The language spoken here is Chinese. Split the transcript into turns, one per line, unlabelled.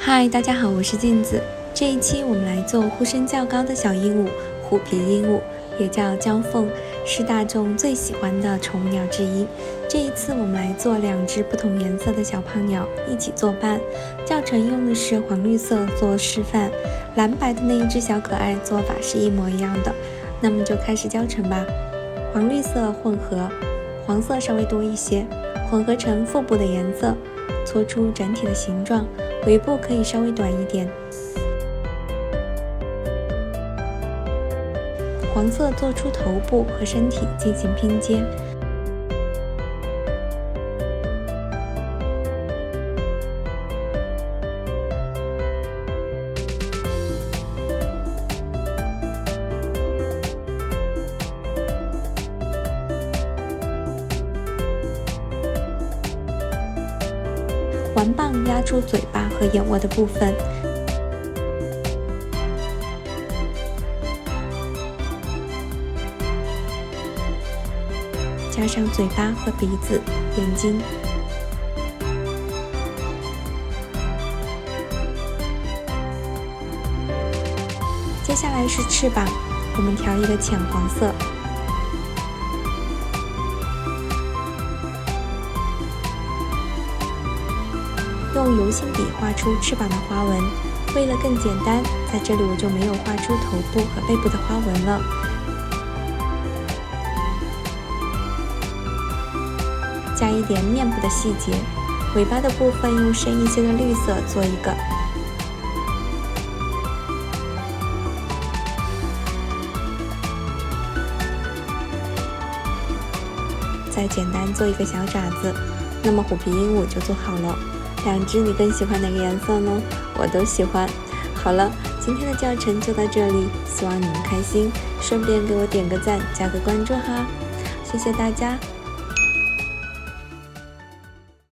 嗨，大家好，我是镜子。这一期我们来做呼声较高的小鹦鹉——虎皮鹦鹉，也叫娇凤，是大众最喜欢的宠物鸟之一。这一次我们来做2只不同颜色的小胖鸟一起作伴，教程用的是黄绿色做示范，蓝白的那一只小可爱做法是一模一样的。那么就开始教程吧。黄绿色混合，黄色稍微多一些，混合成腹部的颜色，搓出整体的形状，尾部可以稍微短一点。黄色做出头部和身体进行拼接。环棒压出嘴巴和眼窝的部分，加上嘴巴和鼻子、眼睛。接下来是翅膀，我们调一个浅黄色。用油性笔画出翅膀的花纹，为了更简单，在这里我就没有画出头部和背部的花纹了。加一点面部的细节，尾巴的部分用深一些的绿色做一个。再简单做一个小爪子，那么虎皮鹦鹉就做好了。2只你更喜欢哪个颜色呢？我都喜欢。好了，今天的教程就到这里，希望你们开心，顺便给我点个赞，加个关注哈，谢谢大家。